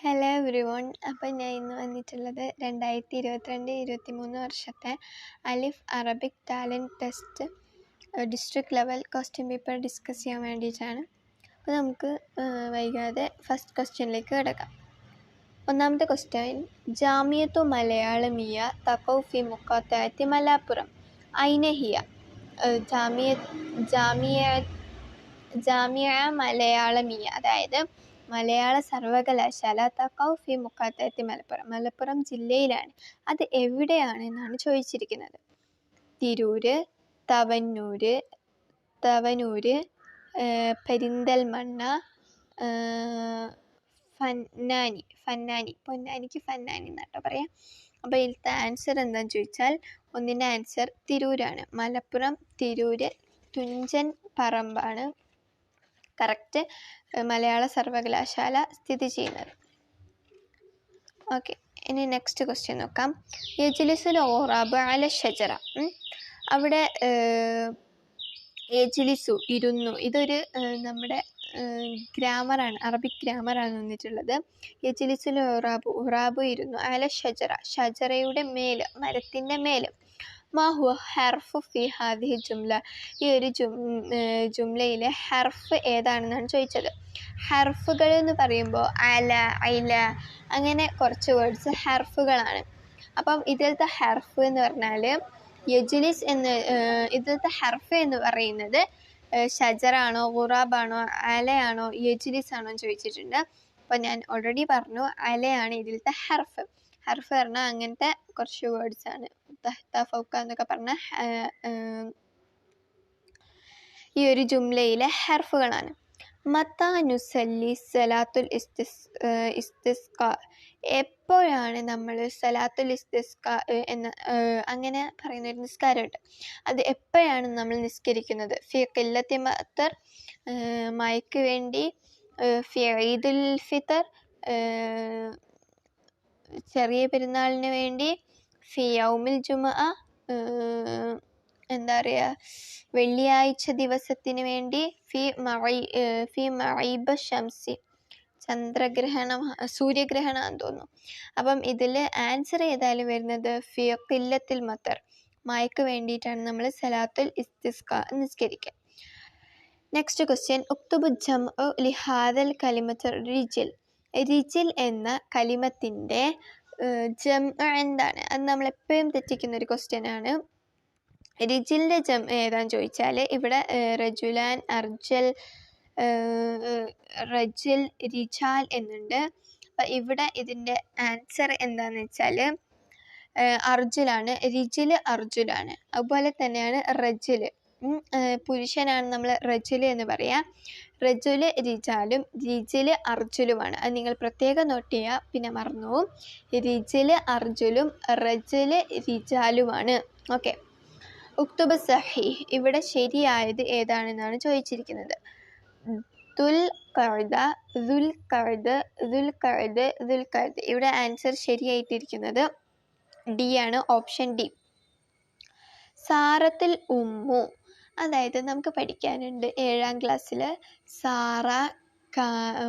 Hello every one. അപ്പോൾ ഞാൻ ഇന്ന് വന്നിട്ടുള്ളത് 2022-23 വർഷത്തെ അലിഫ് Arabic talent test district level question paper discuss ചെയ്യാൻ വേണ്ടിയിട്ടാണ്. അപ്പോൾ നമുക്ക് വൈകാതെ ഫസ്റ്റ് ക്വസ്റ്റ്യനിലേക്ക് കിടക്കാം. ഒന്നാമത്തെ ക്വസ്റ്റ്യൻ, ജാമിയത്തു മലയാളമിയ തഖൗ ഫി മുഖാത്തഅത്തി മലപ്പുറം ഐന ഹിയ. ജാമിയ മലയാളമിയ, അതായത് മലയാള സർവകലാശാല തഖൗ ഫി മുഖാത്തഅത്തി മലപ്പുറം ജില്ലയിലാണ്. അത് എവിടെയാണ് എന്നാണ് ചോദിച്ചിരിക്കുന്നത്. തിരൂര്, തവനൂര്, പെരിന്തൽമണ്ണ, പൊന്നാനിക്ക് ഫന്നാനി എന്നാട്ടോ പറയാം. അപ്പോൾ ഇതിലത്തെ ആൻസർ എന്താണെന്ന് ചോദിച്ചാൽ ഒന്നിൻ്റെ ആൻസർ തിരൂരാണ്. മലപ്പുറം തിരൂര് തുഞ്ചൻ പറമ്പാണ് കറക്റ്റ് മലയാള സർവകലാശാല സ്ഥിതി ചെയ്യുന്നത്. ഓക്കെ, ഇനി നെക്സ്റ്റ് ക്വസ്റ്റ്യൻ നോക്കാം. യജ്ലിസുൽ ഓറാബ് അല ഷജറ. അവിടെ യജ്ലിസു ഇരുന്നു, ഇതൊരു നമ്മുടെ ഗ്രാമറാണ്, അറബിക് ഗ്രാമറാണ് വന്നിട്ടുള്ളത്. യജ്ലിസുൽ ഓറാബ് ഇരുന്നു അല ഷജറ, ഷജറയുടെ മേൽ, മരത്തിൻ്റെ മേൽ. മാ ഹുവ ഹർഫ് ഫി ഹാദിഹി ജുംല. ഈ ഒരു ജുംലയിലെ ഹർഫ് ഏതാണെന്നാണ് ചോദിച്ചത്. ഹർഫുകൾ എന്ന് പറയുമ്പോൾ അല, ഐല, അങ്ങനെ കുറച്ച് വേർഡ്സ് ഹർഫുകളാണ്. അപ്പം ഇതിലത്തെ ഹർഫ് എന്ന് പറഞ്ഞാൽ യജ്ലിസ് ഇതിലത്തെ ഹർഫ് എന്ന് പറയുന്നത് ഷജറാണോ, ഖുറാബാണോ, അലയാണോ, യജ്ലിസ് ആണോ എന്ന് ചോദിച്ചിട്ടുണ്ട്. അപ്പോൾ ഞാൻ ഓൾറെഡി പറഞ്ഞു അലയാണ് ഇതിലത്തെ ഹർഫ്. ഹർഫ് പറഞ്ഞാൽ അങ്ങനത്തെ കുറച്ച് വേർഡ്സ് ആണ്. ഫൗക്ക എന്നൊക്കെ പറഞ്ഞാൽ ഈ ഒരു ജുംലയിലെ ഹർഫുകളാണ്. മത്താ നുസല്ലി സലാത്തുൽ ഇസ്തിസ്ക. എപ്പോഴാണ് നമ്മൾ സലാത്തുൽ ഇസ്തിസ്ക എന്ന അങ്ങനെ പറയുന്ന ഒരു നിസ്കാരമുണ്ട്, അത് എപ്പോഴാണ് നമ്മൾ നിസ്കരിക്കുന്നത്? ഫി ഖില്ലത്തി മത്തർ, മഴയ്ക്ക് വേണ്ടി. ഫി ഈദുൽ ഫിത്തർ, ചെറിയ പെരുന്നാളിന് വേണ്ടി. ഫി യൗമിൽ ജുമുഅ, എന്താ പറയുക, വെള്ളിയാഴ്ച ദിവസത്തിന് വേണ്ടി. ഫി മഈബ ഷംസി, സൂര്യഗ്രഹണമെന്ന് തോന്നുന്നു. അപ്പം ഇതിൽ ആൻസർ ഏതായാലും വരുന്നത് ഫി ഖില്ലത്തിൽ മത്തർ, മഴയ്ക്ക് വേണ്ടിയിട്ടാണ് നമ്മൾ സലാത്തുൽ ഇസ്തിസ്ക നിസ്കരിക്കുക. നെക്സ്റ്റ് ക്വസ്റ്റ്യൻ, ഉക്തുബു ജംഉ ലിഹാദൽ കലിമത്ത് റിജിൽ. റിജിൽ എന്ന കലിമത്തിൻ്റെ ജംഉ എന്താണ്? അത് നമ്മളെപ്പോഴും തെറ്റിക്കുന്ന ഒരു ക്വസ്റ്റ്യൻ ആണ്. റിജിലിൻ്റെ ജംഉ ഏതാണെന്ന് ചോദിച്ചാൽ ഇവിടെ റജുലാൻ, അർജൽ, റജിൽ, റിജാൽ എന്നുണ്ട്. അപ്പം ഇവിടെ ഇതിൻ്റെ ആൻസർ എന്താണെന്ന് വെച്ചാൽ അർജുലാണ്. റിജില് അർജുലാണ്. അതുപോലെ തന്നെയാണ് റജില്, പുരുഷനാണ് നമ്മൾ റജുല് എന്ന് പറയാം. റജുല് റിജാലും റിജില് അർജുലുമാണ്. അത് നിങ്ങൾ പ്രത്യേകം നോട്ട് ചെയ്യുക, പിന്നെ മറന്നുപോകും. റിജില് അർജുലും റജുല് റിജാലുമാണ്. ഓക്കെ, ഉക്തുബ സഹീഹ്, ഇവിടെ ശരിയായത് ഏതാണെന്നാണ് ചോദിച്ചിരിക്കുന്നത്. ദുൽഖഅദ്. ഇവിടെ ആൻസർ ശരിയായിട്ടിരിക്കുന്നത് ഡി ആണ്, ഓപ്ഷൻ ഡി. സാറത്തിൽ ഉമ്മു, അതായത് നമുക്ക് പഠിക്കാനുണ്ട് 7ാം ക്ലാസ്സിൽ സാറ,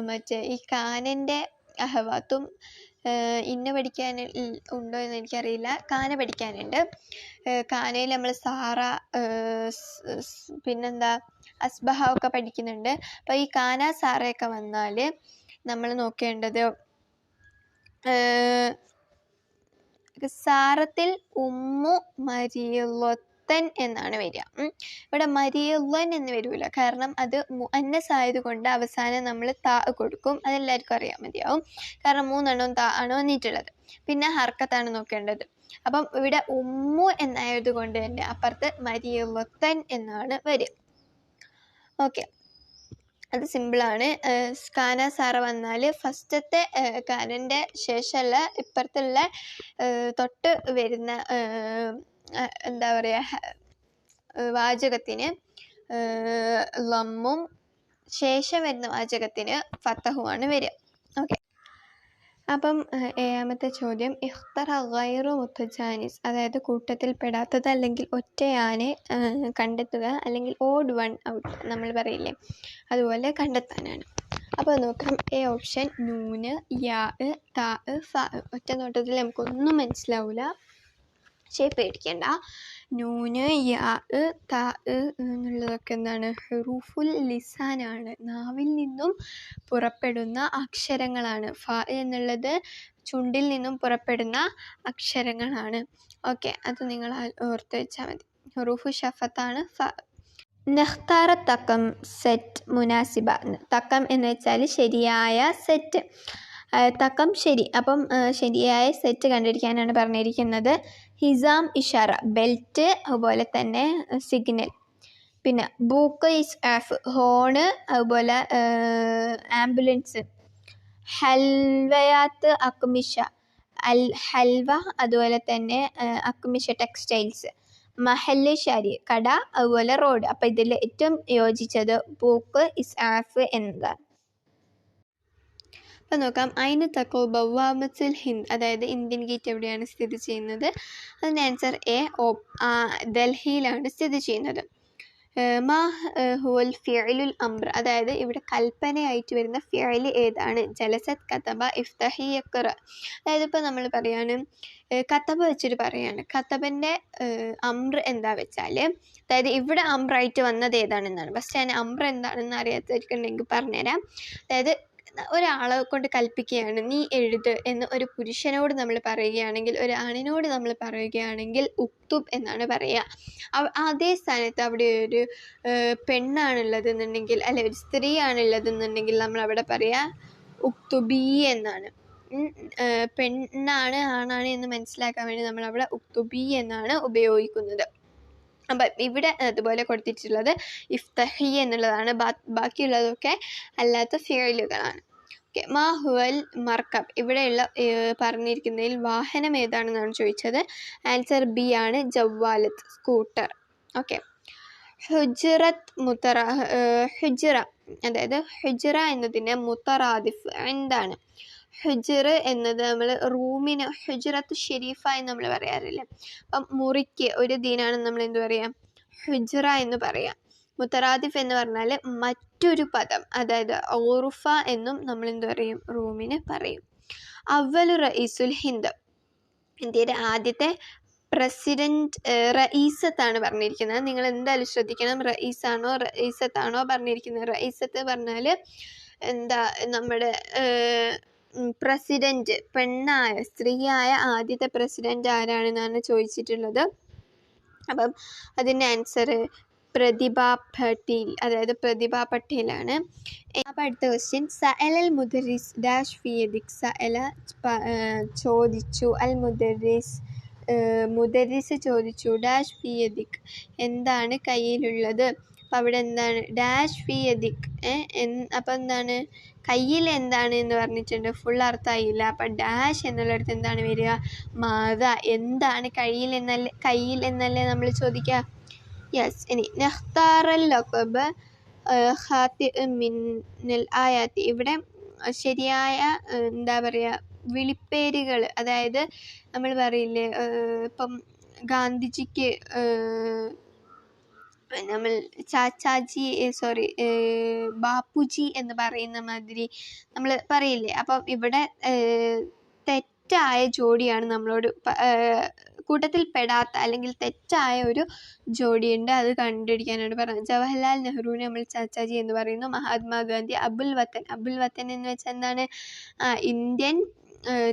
മറ്റേ ഈ കാനൻ്റെ അഹവാത്തും ഇന്ന പഠിക്കാൻ ഉണ്ടോ എന്ന് എനിക്കറിയില്ല. കാന പഠിക്കാനുണ്ട്. കാനയിൽ നമ്മൾ സാറ, പിന്നെന്താ അസ്ബഹ ഒക്കെ പഠിക്കുന്നുണ്ട്. അപ്പോൾ ഈ കാന സാറയൊക്കെ വന്നാൽ നമ്മൾ നോക്കേണ്ടത് സാറത്തിൽ ഉമ്മു മരിയല്ലൻ എന്നാണ് വരിക. ഇവിടെ മരിയല്ലൻ എന്ന് വരില്ല, കാരണം അത് മുഅന്നസ് ആയതുകൊണ്ട് അവസാനം നമ്മൾ താ കൊടുക്കും. അതെല്ലാവർക്കും അറിയാൻ മതിയാവും, കാരണം 3 എണ്ണവും താ ആണ് വന്നിട്ടുള്ളത്. പിന്നെ ഹർക്കത്താണ് നോക്കേണ്ടത്. അപ്പം ഇവിടെ ഉമ്മു എന്നായതുകൊണ്ട് തന്നെ അപ്പുറത്ത് മരിയല്ലൻ എന്നാണ് വരിക. ഓക്കെ, അത് സിമ്പിളാണ്. കാന സാറ വന്നാൽ ഫസ്റ്റത്തെ കാനൻ്റെ ശേഷമുള്ള ഇപ്പുറത്തുള്ള തൊട്ട് വരുന്ന എന്താ പറയുക വാചകത്തിന് ലമ്മും ശേഷം വരുന്ന വാചകത്തിന് ഫത്തഹുമാണ് വരിക. ഓക്കെ, അപ്പം 7ാമത്തെ ചോദ്യം, ഇഖ്തറ ഗൈറു മുത്തജാനിസ്, അതായത് കൂട്ടത്തിൽ പെടാത്തത് അല്ലെങ്കിൽ ഒറ്റയാനെ കണ്ടെത്തുക, അല്ലെങ്കിൽ ഓഡ് വൺ ഔട്ട് നമ്മൾ പറയില്ലേ, അതുപോലെ കണ്ടെത്താനാണ്. അപ്പോൾ നോക്കാം. എ ഓപ്ഷൻ നൂന്, യാ, താ, ഫ. ഒറ്റ നോട്ടത്തിൽ നമുക്കൊന്നും മനസ്സിലാവില്ല, പക്ഷേ പേടിക്കേണ്ട. നൂന്, യാ, താ എന്നുള്ളതൊക്കെ എന്താണ്? ഹുറൂഫുൽ ലിസാനാണ്, നാവിൽ നിന്നും പുറപ്പെടുന്ന അക്ഷരങ്ങളാണ്. ഫ എന്നുള്ളത് ചുണ്ടിൽ നിന്നും പുറപ്പെടുന്ന അക്ഷരങ്ങളാണ്. ഓക്കെ, അത് നിങ്ങൾ ഓർത്ത് വെച്ചാൽ മതി. ഹുറൂഫു ഷഫത്താണ് ഫ. നഖ്താറ തക്കം സെറ്റ് മുനാസിബ. തക്കം എന്ന് വെച്ചാൽ ശരിയായ സെറ്റ്, തക്കം ശരി. അപ്പം ശരിയായ സെറ്റ് കണ്ടിരിക്കാനാണ് പറഞ്ഞിരിക്കുന്നത്. ഹിസാം ഇഷാറ ബെൽറ്റ്, അതുപോലെ തന്നെ സിഗ്നൽ. പിന്നെ ബൂക്ക് ഇസ് ആഫ് ഹോണ്, അതുപോലെ ആംബുലൻസ്. ഹൽവയാത്ത് അക്മിഷ ഹൽവ, അതുപോലെ തന്നെ അക്മിഷ ടെക്സ്റ്റൈൽസ്. മഹല്ല് ഷാരി കട, അതുപോലെ റോഡ്. അപ്പം ഇതിൽ ഏറ്റവും യോജിച്ചത് ബൂക്ക് ഇസ് ആഫ് എന്നതാണ്. അപ്പം നോക്കാം. അയിന് തക്കോ ബവാമത്തുൽ ഹിന്ദ്, അതായത് ഇന്ത്യൻ ഗേറ്റ് എവിടെയാണ് സ്ഥിതി ചെയ്യുന്നത്? അതിൻ്റെ ആൻസർ എ ഡൽഹിയിലാണ് സ്ഥിതി ചെയ്യുന്നത്. മാ ഹുവൽ ഫിഅലുൽ അംർ, അതായത് ഇവിടെ കൽപ്പനയായിട്ട് വരുന്ന ഫിഅൽ ഏതാണ്? ജലസത്, കതബ, ഇഫ്തഹി, യഖ്റ. അതായത് ഇപ്പോൾ നമ്മൾ പറയാണ്, കതബ വെച്ചിട്ട് പറയാണ്. കതബൻ്റെ അംർ എന്താ വെച്ചാൽ, അതായത് ഇവിടെ അംറായിട്ട് വന്നത് ഏതാണെന്നാണ്. ഫസ്റ്റ് ഞാൻ അംർ എന്താണെന്ന് അറിയാത്തവർക്കുണ്ടെങ്കിൽ പറഞ്ഞുതരാം. അതായത് ഒരാളെ കൊണ്ട് കൽപ്പിക്കുകയാണ്, നീ എഴുത് എന്ന് ഒരു പുരുഷനോട് നമ്മൾ പറയുകയാണെങ്കിൽ, ഒരു ആണിനോട് നമ്മൾ പറയുകയാണെങ്കിൽ ഉക്തുബ് എന്നാണ് പറയുക. അതേ സ്ഥാനത്ത് അവിടെ ഒരു പെണ്ണാണുള്ളതെന്നുണ്ടെങ്കിൽ, അല്ലെ ഒരു സ്ത്രീയാണുള്ളതെന്നുണ്ടെങ്കിൽ നമ്മൾ അവിടെ പറയുക ഉക്തുബി എന്നാണ്. പെണ്ണാണ് ആണാണ് എന്ന് മനസ്സിലാക്കാൻ വേണ്ടി നമ്മൾ അവിടെ ഉക്തുബി എന്നാണ് ഉപയോഗിക്കുന്നത്. അപ്പം ഇവിടെ അതുപോലെ കൊടുത്തിട്ടുള്ളത് ഇഫ്തഹി എന്നുള്ളതാണ്. ബാക്കിയുള്ളതൊക്കെ അല്ലാത്ത ഫിഅലുകളാണ്. ഓക്കെ. മാ ഹുവൽ മർക്കബ്, ഇവിടെയുള്ള പറഞ്ഞിരിക്കുന്നതിൽ വാഹനം ഏതാണെന്നാണ് ചോദിച്ചത്. ആൻസർ ബി ആണ്, ജവ്വാലത്ത്, സ്കൂട്ടർ. ഓക്കെ. ഹുജ്റത്ത് ഹുജ്റ, അതായത് ഹുജ്റ എന്നതിൻ്റെ മുത്തറാദിഫ് എന്താണ്? ഹുജ്ർ എന്നത് നമ്മൾ റൂമിന് ഹുജ്റത്ത് ഷെരീഫ എന്ന് നമ്മൾ പറയാറില്ലേ? അപ്പം മുറിക്ക് ഒരു ദീനാണ് നമ്മൾ എന്ത് പറയുക? ഹുജ്റ എന്ന് പറയാം. മുത്തറാദിഫ് എന്ന് പറഞ്ഞാൽ മറ്റൊരു പദം, അതായത് ഔറുഫ എന്നും നമ്മൾ എന്ത് പറയും? റൂമിന് പറയും. അവലു റഈസുൽ ഹിന്ദ്, ഇന്ത്യയുടെ ആദ്യത്തെ പ്രസിഡന്റ് റഈസത്താണ് പറഞ്ഞിരിക്കുന്നത്. നിങ്ങൾ എന്തായാലും ശ്രദ്ധിക്കണം, റഈസാണോ റഈസത്താണോ പറഞ്ഞിരിക്കുന്നത്. റഈസത്ത് പറഞ്ഞാൽ എന്താ, നമ്മുടെ പ്രസിഡന്റ്, പെണ്ണായ സ്ത്രീയായ ആദ്യത്തെ പ്രസിഡന്റ് ആരാണെന്നാണ് ചോദിച്ചിട്ടുള്ളത്. അപ്പം അതിൻ്റെ ആൻസർ പ്രതിഭ പട്ടേൽ, അതായത് പ്രതിഭ പട്ടേലാണ്. അപ്പം അടുത്ത ക്വസ്റ്റ്യൻ, സഅലൽ മുദരിസ് ഡാഷ് ഫിയദിക്. സഅല ചോദിച്ചു, അൽ മുദരിസ് ചോദിച്ചു, ഡാഷ് ഫിയദിക് എന്താണ് കയ്യിലുള്ളത്. അപ്പം അവിടെ എന്താണ്? ഡാഷ് ഫിയദിക്. അപ്പം എന്താണ്? കയ്യിൽ എന്താണ് എന്ന് പറഞ്ഞിട്ടുണ്ട്, ഫുൾ അർത്ഥമായില്ല. അപ്പം ഡാഷ് എന്നുള്ളിടത്ത് എന്താണ് വരിക? മാത, എന്താണ് കയ്യിൽ എന്നല്ലേ നമ്മൾ ചോദിക്കുക. യെസ്. ഇനി നഖ്താറൽ ലഖബ് ഖാത്തി മിനൽ ആയാത്തി, ഇവിടെ ശരിയായ എന്താ പറയുക, വിളിപ്പേരുകൾ. അതായത് നമ്മൾ പറയില്ലേ, ഇപ്പം ഗാന്ധിജിക്ക് നമ്മൾ ചാച്ചാജി, ബാപ്പുജി എന്ന് പറയുന്ന മാതിരി നമ്മൾ പറയില്ലേ. അപ്പം ഇവിടെ തെറ്റായ ജോഡിയാണ് നമ്മളോട്, കൂട്ടത്തിൽ പെടാത്ത അല്ലെങ്കിൽ തെറ്റായ ഒരു ജോഡിയുണ്ട്, അത് കണ്ടുപിടിക്കാനാണ് പറയുന്നത്. ജവഹർലാൽ നെഹ്റുവിനെ നമ്മൾ ചാച്ചാജി എന്ന് പറയുന്നു. മഹാത്മാഗാന്ധി അബുൽ വത്തൻ എന്ന് വെച്ചാൽ എന്താണ്? ഇന്ത്യൻ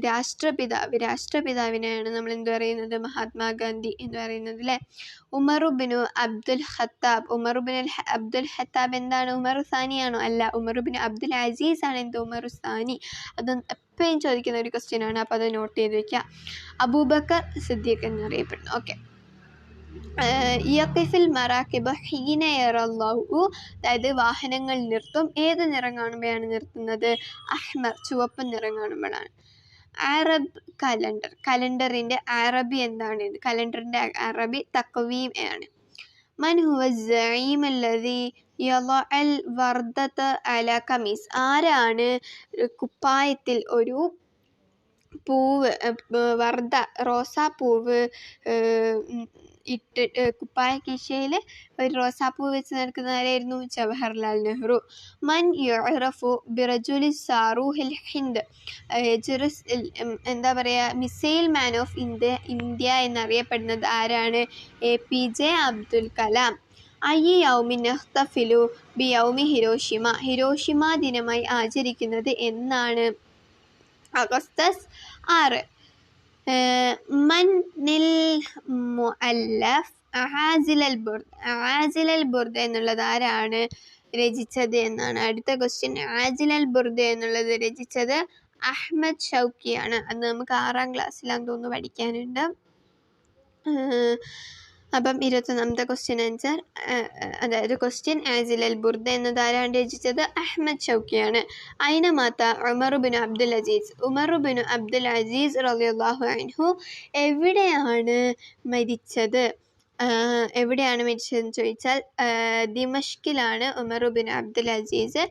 രാഷ്ട്രപിതാവിനെയാണ് നമ്മൾ എന്ത് പറയുന്നത്? മഹാത്മാഗാന്ധി എന്ന് പറയുന്നത് അല്ലേ. ഉമറുബിനു അബ്ദുൽ ഖത്താബ് എന്താണ്? ഉമറു സാനിയാണോ? അല്ല, ഉമറുബിന് അബ്ദുൽ അസീസ് ആണ് എന്ത്? ഉമറു സാനി. അത് എപ്പോഴും ചോദിക്കുന്ന ഒരു ക്വസ്റ്റ്യൻ ആണ്, അപ്പോൾ അത് നോട്ട് ചെയ്ത് വയ്ക്കുക. അബൂബക്കർ സിദ്ദീഖ് എന്നറിയപ്പെടുന്നു. ഓക്കെ. യഖിഫിൽ മറാക്കിബ് ഹീന യറല്ലാഹു, അതായത് വാഹനങ്ങൾ നിർത്തും. ഏത് നിറം കാണുമ്പോഴാണ് നിർത്തുന്നത്? അഹ്മർ, ചുവപ്പ് നിറം കാണുമ്പോഴാണ്. അറബ് കലണ്ടറിൻ്റെ അറബി എന്താണ്? കലണ്ടറിൻ്റെ അറബി തക്വീം ആണ്. മൻ ഹുവ സഈം അല്ലദീ യളഅൽ വർദത അല ഖമീസ്, ആരാണ് കുപ്പായത്തിൽ ഒരു പൂവ്, വർദ്ധ റോസാപ്പൂവ് കുപ്പായ കീശയിൽ ഒരു റോസാപ്പൂ വെച്ച് നടക്കുന്ന ആരായിരുന്നു? ജവഹർലാൽ നെഹ്റു. മൻ യുഅറഫു ബിറജുലി സാറൂഹിൽ ഹിന്ദ്, എന്താ പറയുക, മിസൈൽ മാൻ ഓഫ് ഇന്ത്യ എന്നറിയപ്പെടുന്നത് ആരാണ്? APJ അബ്ദുൽ കലാം. അയ്യ യൗമി നഹ്തഫിലു ബി യൗമി ഹിരോഷിമ, ഹിരോഷിമ ദിനമായി ആചരിക്കുന്നത് എന്നാണ്? ഓഗസ്റ്റ് 6. മന്നിൽ മുഅല്ലഫ് ആസിൽ അൽ ബുർദ എന്നുള്ളത് ആരാണ് രചിച്ചത് എന്നാണ്? അടുത്ത ക്വസ്റ്റ്യൻ. ആസിൽ അൽ ബുർദ എന്നുള്ളത് രചിച്ചത് അഹ്മദ് ഷൗക്കിയാണ്. അത് നമുക്ക് 6ാം ക്ലാസ്സിലാന്ന് തോന്നുന്നു പഠിക്കാനുണ്ട്. അപ്പം 21ാമത്തെ ക്വസ്റ്റ്യൻ ആൻസർ, അതായത് ക്വസ്റ്റ്യൻ ആസിൽ അൽ ബുർദ എന്നത് ആരാണ് രചിച്ചത്? അഹ്മദ് ഷൗക്കിയാണ്. ഐന മാത Umar bin Abdul Aziz, Umar bin Abdul Aziz റളിയല്ലാഹു അൻഹു എവിടെയാണ് മരിച്ചത്? എവിടെയാണ് മരിച്ചതെന്ന് ചോദിച്ചാൽ ദിമഷ്കിലാണ് ഉമർ ബിൻ അബ്ദുൽ അസീസ്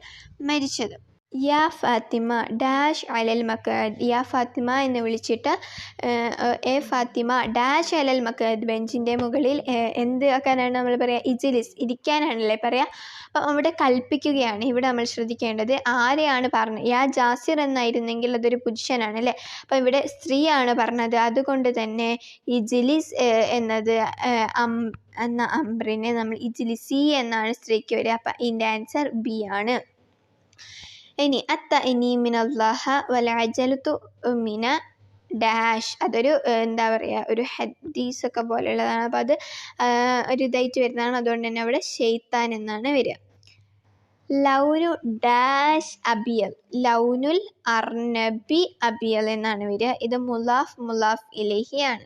മരിച്ചത്. യാ ഫാത്തിമ ഡാഷ് അലൽ മഖഅദ്, യാ ഫാത്തിമ എന്ന് വിളിച്ചിട്ട് എ ഫാത്തിമ ഡാഷ് അലൽ മഖഅദ്, ബെഞ്ചിൻ്റെ മുകളിൽ എന്ത് ആക്കാനാണ് നമ്മൾ പറയുക? ഇജ്ലിസ്, ഇരിക്കാനാണല്ലേ പറയുക. അപ്പം അവിടെ കൽപ്പിക്കുകയാണ്. ഇവിടെ നമ്മൾ ശ്രദ്ധിക്കേണ്ടത് ആരെയാണ് പറഞ്ഞത്. യാ ജാസിർ എന്നായിരുന്നെങ്കിൽ അതൊരു പുരുഷനാണ് അല്ലേ. അപ്പം ഇവിടെ സ്ത്രീയാണ് പറഞ്ഞത്. അതുകൊണ്ട് തന്നെ ഇജ്ലിസ് എന്നത് എന്ന അംറിനെ നമ്മൾ ഇജ്ലിസി എന്നാണ് സ്ത്രീക്ക് വരിക. അപ്പം ഇതിൻ്റെ ആൻസർ ബി ആണ്. ഇനി അത്തഇനി മിനല്ലാഹ വൽ അജലതു മിന ഡാഷ്, അതൊരു എന്താ പറയുക, ഒരു ഹദീസൊക്കെ പോലെയുള്ളതാണ്. അപ്പോൾ അത് ഒരു ഇതായിട്ട് വരുന്നതാണ്. അതുകൊണ്ട് തന്നെ അവിടെ ഷെയ്ത്താൻ എന്നാണ് വരിക. ലൗനു ഡാഷ് അബിയൽ, ലൗനുൽ അർനബി അബിയൽ എന്നാണ് വരിക. ഇത് മുലാഫ് ഇലൈഹി ആണ്.